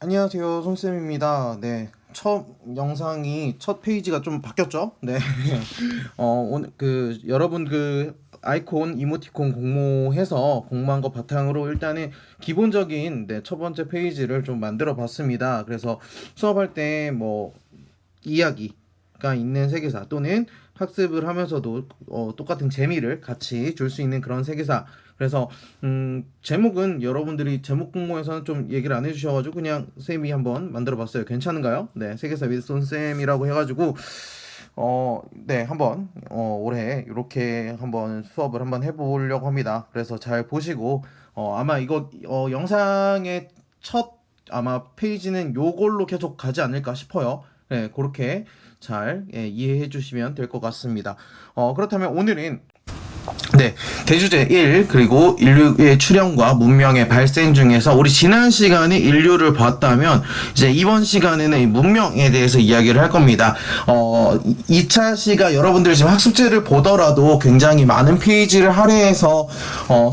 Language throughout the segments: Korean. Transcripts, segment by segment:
안녕하세요, 손쌤입니다. 네, 첫 영상이 첫 페이지가 좀 바뀌었죠? 네. 오늘 여러분 아이콘 이모티콘 공모해서 공모한 거 바탕으로 일단은 기본적인 첫 번째 페이지를 좀 만들어 봤습니다. 그래서 수업할 때 뭐 이야기가 있는 세계사 또는 학습을 하면서도 똑같은 재미를 같이 줄 수 있는 그런 세계사. 그래서 제목은 여러분들이 제목 공모에서는 좀 얘기를 안 해주셔가지고 그냥 쌤이 한번 만들어봤어요. 괜찮은가요? 네, 세계사 윗손 쌤이라고 해가지고 네, 한번 올해 이렇게 한번 수업을 한번 해보려고 합니다. 그래서 잘 보시고 아마 이거 영상의 첫 아마 페이지는 요걸로 계속 가지 않을까 싶어요. 네, 그렇게 잘 이해해 주시면 될 것 같습니다. 그렇다면 오늘은 대주제 1 그리고 인류의 출현과 문명의 발생 중에서 우리 지난 시간에 인류를 봤다면 이제 이번 시간에는 이 문명에 대해서 이야기를 할 겁니다. 2차 시가 여러분들 지금 학습지를 보더라도 굉장히 많은 페이지를 할애해서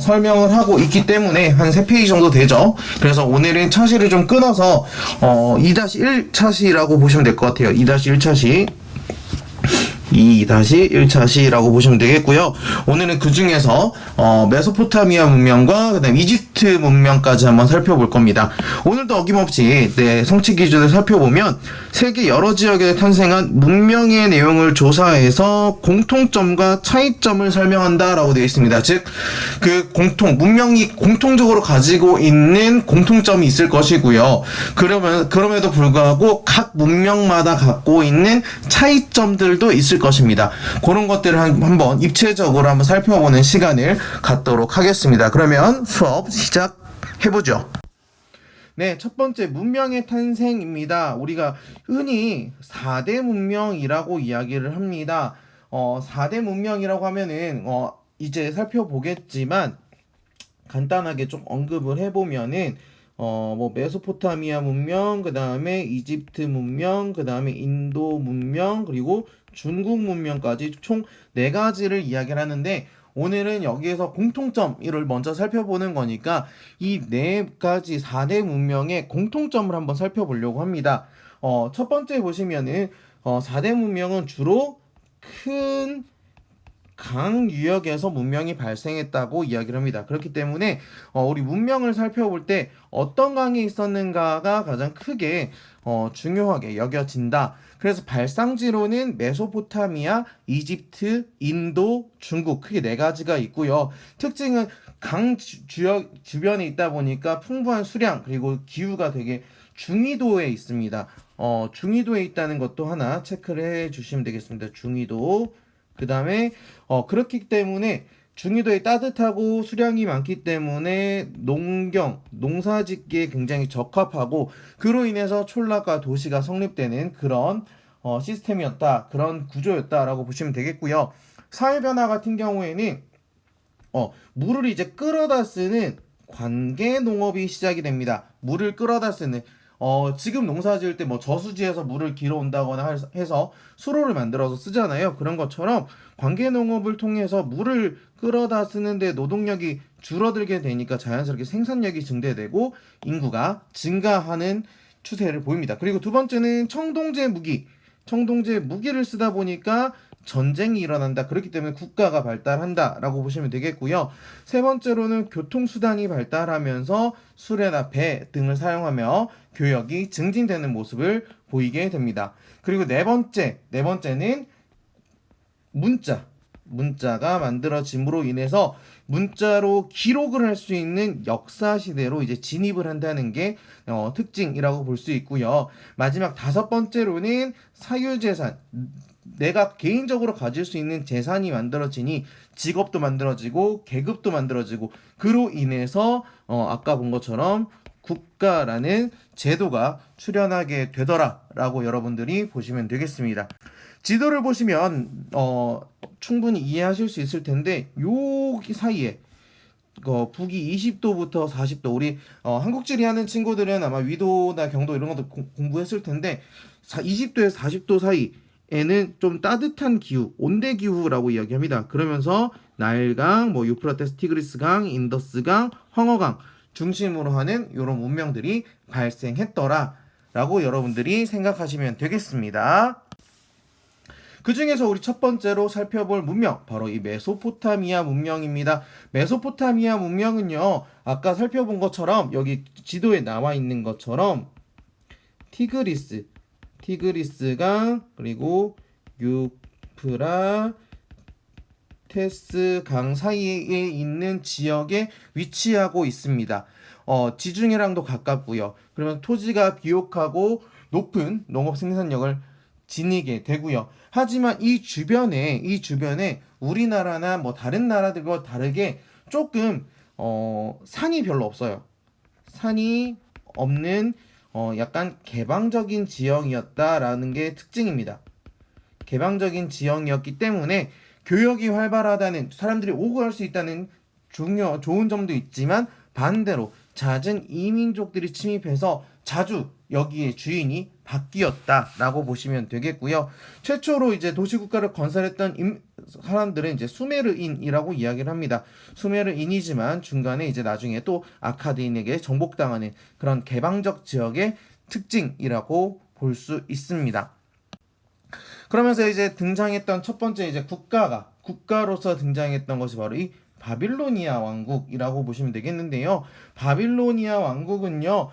설명을 하고 있기 때문에 한 3페이지 정도 되죠. 그래서 오늘은 차시를 좀 끊어서 2-1 차시라고 보시면 될 것 같아요. 2-1 차시 2-1차시라고 보시면 되겠고요. 오늘은 그 중에서 메소포타미아 문명과 그다음 이집트 문명까지 한번 살펴볼 겁니다. 오늘도 어김없이 성취 기준을 살펴보면 세계 여러 지역에 탄생한 문명의 내용을 조사해서 공통점과 차이점을 설명한다라고 되어 있습니다. 즉, 문명이 공통적으로 가지고 있는 공통점이 있을 것이고요. 그럼에도 불구하고 각 문명마다 갖고 있는 차이점들도 있을 것입니다. 그런 것들을 한번 입체적으로 한번 살펴보는 시간을 갖도록 하겠습니다. 그러면 수업 시작해보죠. 네, 첫 번째 문명의 탄생입니다. 우리가 흔히 4대 문명이라고 이야기를 합니다. 4대 문명이라고 하면은 이제 살펴보겠지만 간단하게 좀 언급을 해보면은 메소포타미아 문명, 그 다음에 이집트 문명, 그 다음에 인도 문명, 그리고 중국 문명까지 총 4가지를 이야기를 하는데 오늘은 여기에서 공통점을 먼저 살펴보는 거니까 이 4가지 4대 문명의 공통점을 한번 살펴보려고 합니다. 첫 번째 보시면은 4대 문명은 주로 큰 강 유역에서 문명이 발생했다고 이야기를 합니다. 그렇기 때문에 우리 문명을 살펴볼 때 어떤 강이 있었는가가 가장 크게 중요하게 여겨진다. 그래서 발상지로는 메소포타미아, 이집트, 인도, 중국 크게 4가지가 있고요. 특징은 강 주역 주변에 있다 보니까 풍부한 수량 그리고 기후가 되게 중위도에 있습니다. 중위도에 있다는 것도 하나 체크를 해 주시면 되겠습니다. 중위도. 그 다음에 그렇기 때문에 중위도에 따뜻하고 수량이 많기 때문에 농사짓기에 굉장히 적합하고 그로 인해서 촌락과 도시가 성립되는 그런 시스템이었다. 그런 구조였다라고 보시면 되겠고요. 사회 변화 같은 경우에는 물을 이제 끌어다 쓰는 관계 농업이 시작이 됩니다. 물을 끌어다 쓰는 지금 농사 지을 때 뭐 저수지에서 물을 길어온다거나 해서 수로를 만들어서 쓰잖아요. 그런 것처럼 관계 농업을 통해서 물을 끌어다 쓰는데 노동력이 줄어들게 되니까 자연스럽게 생산력이 증대되고 인구가 증가하는 추세를 보입니다. 그리고 두 번째는 청동제 무기를 쓰다 보니까 전쟁이 일어난다. 그렇기 때문에 국가가 발달한다라고 보시면 되겠고요. 세 번째로는 교통수단이 발달하면서 수레나 배 등을 사용하며 교역이 증진되는 모습을 보이게 됩니다. 그리고 네 번째는 문자가 만들어짐으로 인해서 문자로 기록을 할 수 있는 역사 시대로 이제 진입을 한다는 게 특징이라고 볼 수 있고요. 마지막 5번째로는 사유재산, 내가 개인적으로 가질 수 있는 재산이 만들어지니 직업도 만들어지고 계급도 만들어지고 그로 인해서 아까 본 것처럼 국가라는 제도가 출현하게 되더라라고 여러분들이 보시면 되겠습니다. 지도를 보시면 충분히 이해하실 수 있을 텐데 요 사이에 북위 20도부터 40도 우리 한국지리 하는 친구들은 아마 위도나 경도 이런 것도 공부했을 텐데 20도에서 40도 사이에는 좀 따뜻한 기후, 온대 기후라고 이야기합니다. 그러면서 나일강, 유프라테스, 티그리스강, 인더스강, 황허강 중심으로 하는 이런 문명들이 발생했더라라고 여러분들이 생각하시면 되겠습니다. 그 중에서 우리 첫 번째로 살펴볼 문명, 바로 이 메소포타미아 문명입니다. 메소포타미아 문명은요, 아까 살펴본 것처럼 여기 지도에 나와 있는 것처럼 티그리스강, 그리고 유프라테스 강 사이에 있는 지역에 위치하고 있습니다. 지중해랑도 가깝고요. 그러면 토지가 비옥하고 높은 농업 생산력을 지니게 되고요. 하지만 이 주변에 우리나라나 뭐 다른 나라들과 다르게 조금 산이 별로 없어요. 산이 없는 약간 개방적인 지형이었다라는 게 특징입니다. 개방적인 지형이었기 때문에 교역이 활발하다는, 사람들이 오고 갈 수 있다는 좋은 점도 있지만, 반대로 잦은 이민족들이 침입해서 자주 여기에 주인이 바뀌었다라고 보시면 되겠고요. 최초로 이제 도시국가를 건설했던 사람들은 이제 수메르인이라고 이야기를 합니다. 수메르인이지만 중간에 이제 나중에 또 아카드인에게 정복당하는 그런 개방적 지역의 특징이라고 볼 수 있습니다. 그러면서 이제 등장했던 첫 번째 이제 국가로서 등장했던 것이 바로 이 바빌로니아 왕국이라고 보시면 되겠는데요. 바빌로니아 왕국은요,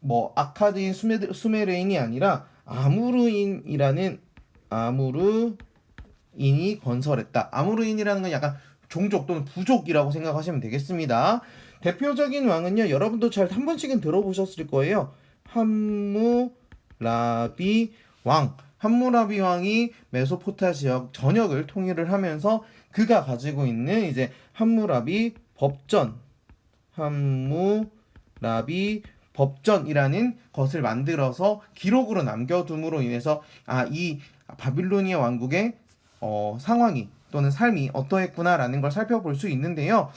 뭐 아카드인 수메르인이 아니라 아무르인이 건설했다. 아무르인이라는 건 약간 종족 또는 부족이라고 생각하시면 되겠습니다. 대표적인 왕은요, 여러분도 잘 한 번씩은 들어보셨을 거예요. 함무라비 왕. 함무라비 왕이 메소포타 지역 전역을 통일을 하면서 그가 가지고 있는 이제 함무라비 법전이라는 것을 만들어서 기록으로 남겨둠으로 인해서 이 바빌로니아 왕국의 상황이 또는 삶이 어떠했구나라는 걸 살펴볼 수 있는데요.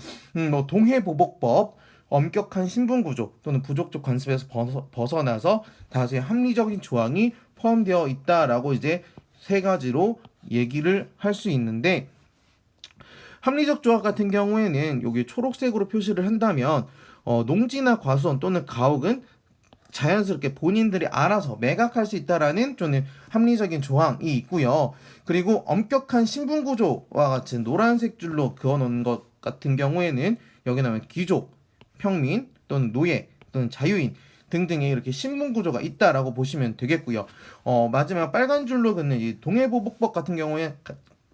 뭐 동해보복법, 엄격한 신분구조 또는 부족적 관습에서 벗어나서 다수의 합리적인 조항이 포함되어 있다라고 이제 세 가지로 얘기를 할 수 있는데, 합리적 조합 같은 경우에는 여기 초록색으로 표시를 한다면 농지나 과수원 또는 가옥은 자연스럽게 본인들이 알아서 매각할 수 있다라는 좀 합리적인 조항이 있고요. 그리고 엄격한 신분구조와 같은 노란색 줄로 그어놓은 것 같은 경우에는 여기 나오면 귀족, 평민 또는 노예 또는 자유인 등등의 이렇게 신분구조가 있다라고 보시면 되겠고요. 마지막 빨간 줄로 긋는 이 동해보복법 같은 경우에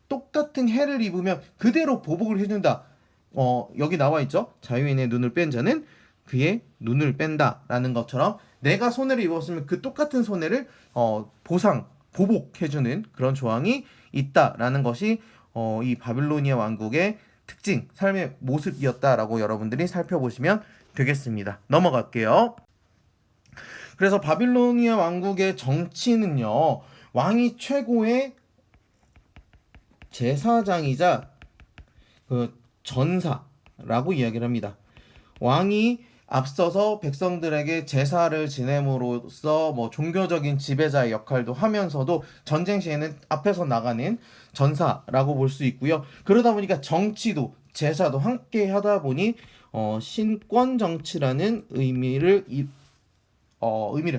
똑같은 해를 입으면 그대로 보복을 해준다. 여기 나와 있죠. 자유인의 눈을 뺀 자는 그의 눈을 뺀다라는 것처럼 내가 손해를 입었으면 그 똑같은 손해를 보복해주는 그런 조항이 있다라는 것이 이 바빌로니아 왕국의 특징, 삶의 모습이었다라고 여러분들이 살펴보시면 되겠습니다. 넘어갈게요. 그래서 바빌로니아 왕국의 정치는요, 왕이 최고의 제사장이자 그 전사라고 이야기를 합니다. 왕이 앞서서 백성들에게 제사를 지냄으로써 뭐 종교적인 지배자의 역할도 하면서도 전쟁 시에는 앞에서 나가는 전사라고 볼 수 있고요. 그러다 보니까 정치도 제사도 함께 하다 보니 신권 정치라는 의미를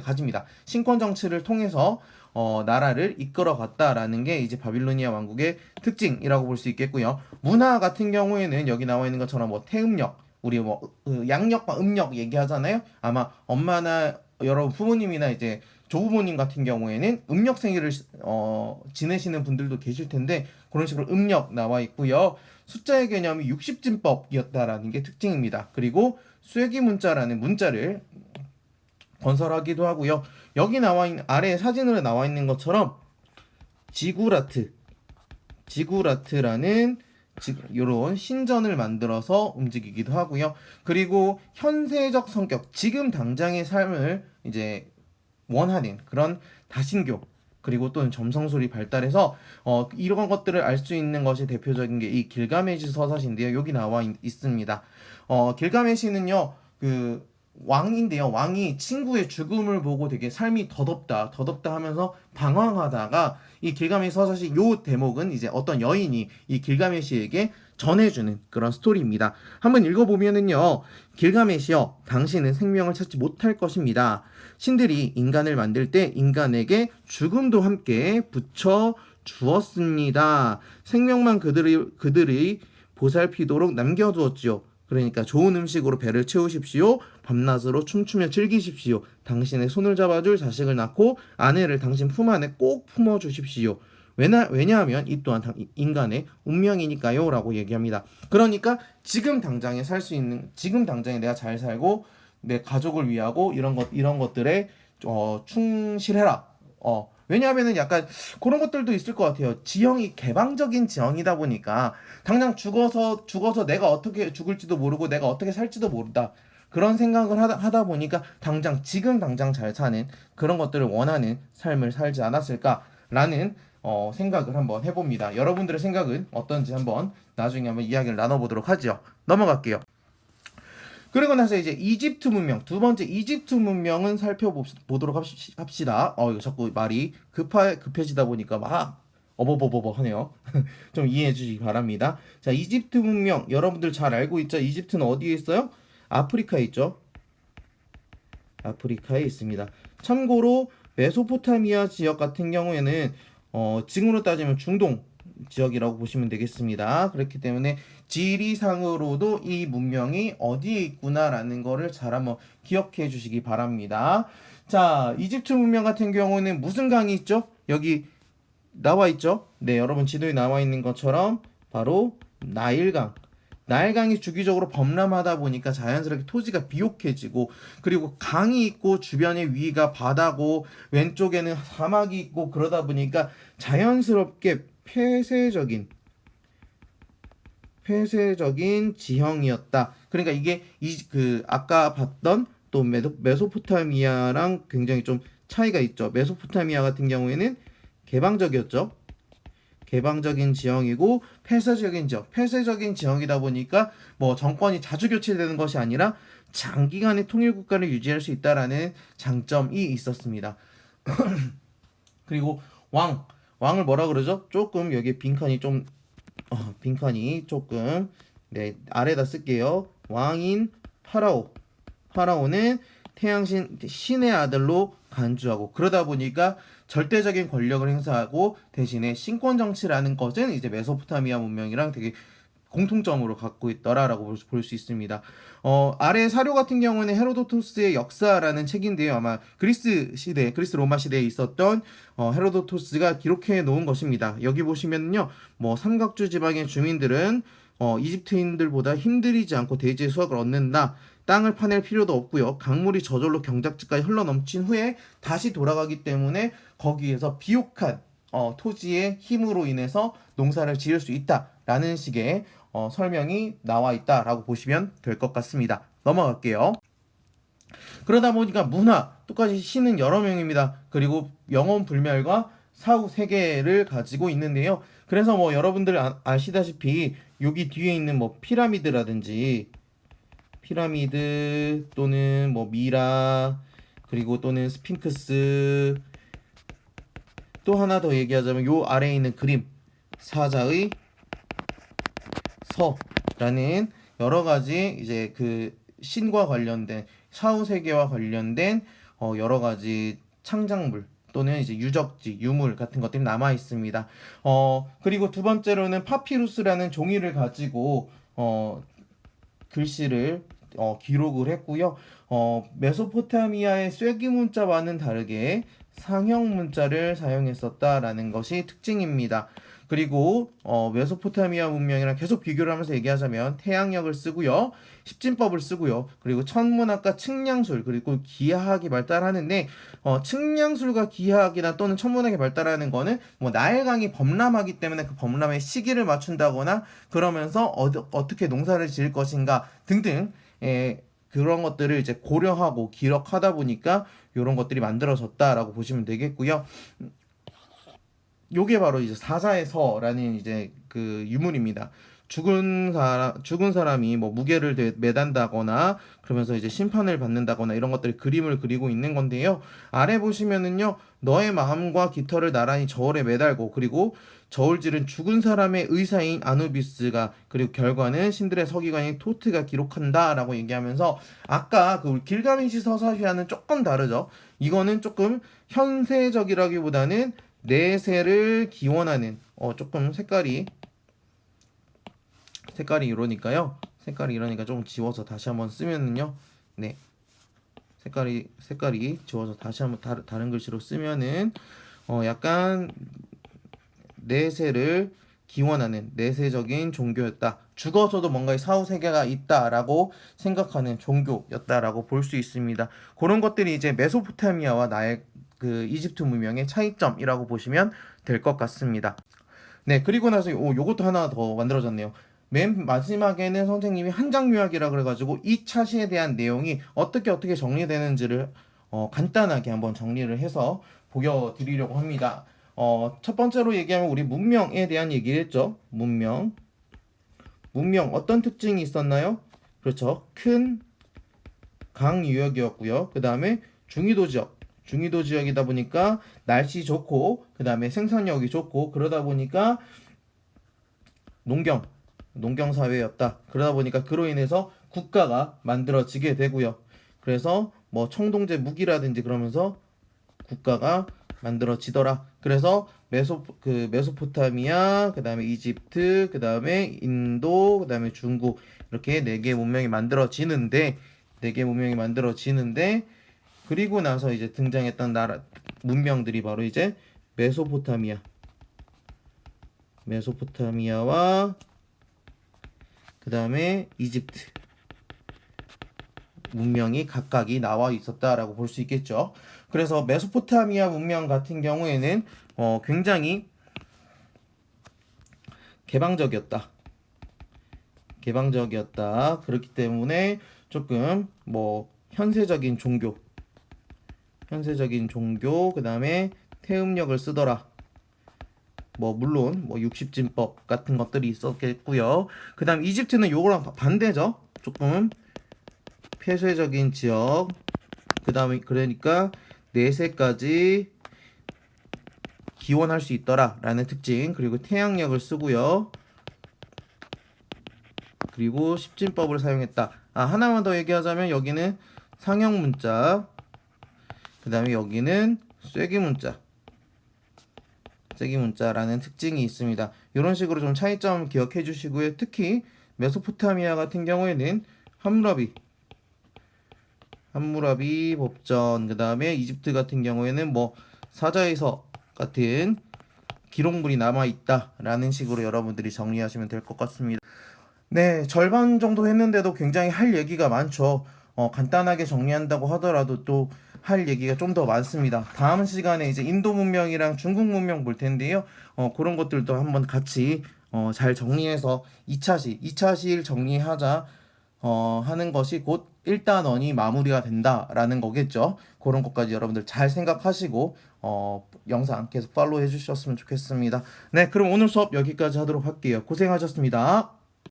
가집니다. 신권 정치를 통해서 나라를 이끌어 갔다라는 게 이제 바빌로니아 왕국의 특징이라고 볼 수 있겠고요. 문화 같은 경우에는 여기 나와 있는 것처럼 뭐 태음력, 우리 뭐 양력과 음력 얘기하잖아요. 아마 엄마나 여러분 부모님이나 이제 조부모님 같은 경우에는 음력 생일을 지내시는 분들도 계실 텐데, 그런 식으로 음력 나와 있고요. 숫자의 개념이 60진법이었다라는 게 특징입니다. 그리고 쇠기 문자라는 문자를 건설하기도 하고요. 여기 나와 있는 아래 사진으로 나와 있는 것처럼 지구라트라는 이런 신전을 만들어서 움직이기도 하고요. 그리고 현세적 성격, 지금 당장의 삶을 이제 원하는 그런 다신교, 그리고 또는 점성술이 발달해서 이런 것들을 알 수 있는 것이 대표적인 게 이 길가메시 서사시인데요. 여기 나와 있습니다. 길가메시는요, 그 왕인데요. 왕이 친구의 죽음을 보고 되게 삶이 더덥다 하면서 방황하다가 이 길가메시 서사시 요 대목은 이제 어떤 여인이 이 길가메시에게 전해주는 그런 스토리입니다. 한번 읽어보면은요. 길가메시여, 당신은 생명을 찾지 못할 것입니다. 신들이 인간을 만들 때 인간에게 죽음도 함께 붙여 주었습니다. 생명만 그들의 보살피도록 남겨두었지요. 그러니까 좋은 음식으로 배를 채우십시오. 밤낮으로 춤추며 즐기십시오. 당신의 손을 잡아줄 자식을 낳고 아내를 당신 품 안에 꼭 품어주십시오. 왜냐하면 이 또한 인간의 운명이니까요 라고 얘기합니다. 그러니까 지금 당장에 살 수 있는, 지금 당장에 내가 잘 살고 내 가족을 위하고 이런 것들에 충실해라. 왜냐하면은 약간 그런 것들도 있을 것 같아요. 지형이 개방적인 지형이다 보니까 당장 죽어서 내가 어떻게 죽을지도 모르고 내가 어떻게 살지도 모른다. 그런 생각을 하다 보니까 지금 당장 잘 사는 그런 것들을 원하는 삶을 살지 않았을까라는 생각을 한번 해봅니다. 여러분들의 생각은 어떤지 한번 나중에 한번 이야기를 나눠보도록 하죠. 넘어갈게요. 그리고 나서 이제 이집트 문명, 두 번째 이집트 문명은 살펴보도록 합시다. 이거 자꾸 말이 급해지다 보니까 막 어버버버버 하네요. 좀 이해해 주시기 바랍니다. 자, 이집트 문명 여러분들 잘 알고 있죠? 이집트는 어디에 있어요? 아프리카에 있죠. 아프리카에 있습니다. 참고로 메소포타미아 지역 같은 경우에는 지금으로 따지면 중동 지역이라고 보시면 되겠습니다. 그렇기 때문에 지리상으로도 이 문명이 어디에 있구나라는 거를 잘 한번 기억해 주시기 바랍니다. 자, 이집트 문명 같은 경우는 무슨 강이 있죠? 여기 나와 있죠? 네, 여러분 지도에 나와 있는 것처럼 바로 나일강. 나일강이 주기적으로 범람하다 보니까 자연스럽게 토지가 비옥해지고, 그리고 강이 있고 주변에 위가 바다고 왼쪽에는 사막이 있고, 그러다 보니까 자연스럽게 폐쇄적인 지형이었다. 그러니까 이게 아까 봤던 또 메소포타미아랑 굉장히 좀 차이가 있죠. 메소포타미아 같은 경우에는 개방적이었죠. 개방적인 지형이고 폐쇄적인 지형이다 보니까 뭐 정권이 자주 교체되는 것이 아니라 장기간의 통일 국가를 유지할 수 있다라는 장점이 있었습니다. 그리고 왕을 뭐라 그러죠? 조금 여기 빈칸이 조금 네, 아래다 쓸게요. 왕인 파라오는 태양신 신의 아들로 간주하고, 그러다 보니까 절대적인 권력을 행사하고 대신에 신권 정치라는 것은 이제 메소포타미아 문명이랑 되게 공통점으로 갖고 있더라라고 볼 수 있습니다. 아래 사료 같은 경우는 헤로도토스의 역사라는 책인데요. 아마 그리스 로마 시대에 있었던 헤로도토스가 기록해 놓은 것입니다. 여기 보시면요, 뭐 삼각주 지방의 주민들은 이집트인들보다 힘들이지 않고 대지의 수확을 얻는다. 땅을 파낼 필요도 없고요. 강물이 저절로 경작지까지 흘러넘친 후에 다시 돌아가기 때문에 거기에서 비옥한 토지의 힘으로 인해서 농사를 지을 수 있다라는 식의 설명이 나와 있다라고 보시면 될 것 같습니다. 넘어갈게요. 그러다 보니까 문화 똑같이 신은 여러 명입니다. 그리고 영원 불멸과 사후 세계를 가지고 있는데요. 그래서 뭐 여러분들 아시다시피 여기 뒤에 있는 뭐 피라미드 또는 뭐 미라, 그리고 또는 스핑크스, 또 하나 더 얘기하자면 요 아래에 있는 그림 사자의 서라는 여러 가지 이제 그 신과 관련된 사후 세계와 관련된 여러 가지 창작물 또는 이제 유물 같은 것들이 남아 있습니다. 그리고 두 번째로는 파피루스라는 종이를 가지고 글씨를 기록을 했고요. 메소포타미아의 쐐기 문자와는 다르게 상형 문자를 사용했었다라는 것이 특징입니다. 그리고 메소포타미아 문명이랑 계속 비교를 하면서 얘기하자면 태양력을 쓰고요, 십진법을 쓰고요, 그리고 천문학과 측량술, 그리고 기하학이 발달하는데 측량술과 기하학이나 또는 천문학이 발달하는 거는 뭐 나일강이 범람하기 때문에 그 범람의 시기를 맞춘다거나 그러면서 어떻게 농사를 지을 것인가 등등 그런 것들을 이제 고려하고 기록하다 보니까 이런 것들이 만들어졌다라고 보시면 되겠고요. 요게 바로 이제 사자의 서라는 이제 그 유물입니다. 죽은 사람이 뭐 무게를 매단다거나 그러면서 이제 심판을 받는다거나 이런 것들 그림을 그리고 있는 건데요. 아래 보시면은요, 너의 마음과 깃털을 나란히 저울에 매달고, 그리고 저울질은 죽은 사람의 의사인 아누비스가, 그리고 결과는 신들의 서기관인 토트가 기록한다라고 얘기하면서, 아까 그 우리 길가메시 서사시와는 조금 다르죠. 이거는 조금 현세적이라기보다는 내세를 기원하는, 조금 색깔이 이러니까요. 색깔이 이러니까 좀 지워서 다시 한번 쓰면은요. 네. 색깔이 지워서 다시 한번 다른 글씨로 쓰면은 약간 내세를 기원하는 내세적인 종교였다. 죽어서도 뭔가의 사후 세계가 있다라고 생각하는 종교였다라고 볼 수 있습니다. 그런 것들이 이제 메소포타미아와 나의 그 이집트 문명의 차이점이라고 보시면 될 것 같습니다. 네, 그리고 나서 요것도 하나 더 만들어졌네요. 맨 마지막에는 선생님이 한 장 요약이라 그래가지고 이 차시에 대한 내용이 어떻게 정리되는지를 간단하게 한번 정리를 해서 보여드리려고 합니다. 첫 번째로 얘기하면 우리 문명에 대한 얘기를 했죠. 문명 어떤 특징이 있었나요? 그렇죠. 큰 강유역이었고요. 그 다음에 중위도 지역이다 보니까 날씨 좋고, 그 다음에 생산력이 좋고, 그러다 보니까 농경 사회였다. 그러다 보니까 그로 인해서 국가가 만들어지게 되고요. 그래서 뭐 청동제 무기라든지 그러면서 국가가 만들어지더라. 그래서 메소포타미아, 그다음에 이집트, 그다음에 인도, 그다음에 중국, 이렇게 네 개 문명이 만들어지는데, 그리고 나서 이제 등장했던 문명들이 바로 이제 메소포타미아와 그 다음에 이집트 문명이 각각이 나와 있었다라고 볼 수 있겠죠. 그래서 메소포타미아 문명 같은 경우에는 굉장히 개방적이었다. 그렇기 때문에 조금 뭐 현세적인 종교, 그 다음에 태음력을 쓰더라. 뭐 물론 뭐 60진법 같은 것들이 있었겠고요. 그 다음 이집트는 요거랑 반대죠. 조금 폐쇄적인 지역, 그 다음에 그러니까 내세까지 기원할 수 있더라 라는 특징, 그리고 태양력을 쓰고요. 그리고 10진법을 사용했다. 하나만 더 얘기하자면 여기는 상형 문자, 그 다음에 여기는 쐐기문자라는 특징이 있습니다. 이런 식으로 좀 차이점 기억해 주시고요. 특히 메소포타미아 같은 경우에는 함무라비 법전, 그 다음에 이집트 같은 경우에는 뭐 사자에서 같은 기록물이 남아있다라는 식으로 여러분들이 정리하시면 될 것 같습니다. 네, 절반 정도 했는데도 굉장히 할 얘기가 많죠. 간단하게 정리한다고 하더라도 또 할 얘기가 좀 더 많습니다. 다음 시간에 이제 인도 문명이랑 중국 문명 볼 텐데요. 그런 것들도 한번 같이 잘 정리해서 2차 시일 정리하자 하는 것이 곧 1단원이 마무리가 된다라는 거겠죠. 그런 것까지 여러분들 잘 생각하시고 영상 계속 팔로우 해주셨으면 좋겠습니다. 네, 그럼 오늘 수업 여기까지 하도록 할게요. 고생하셨습니다.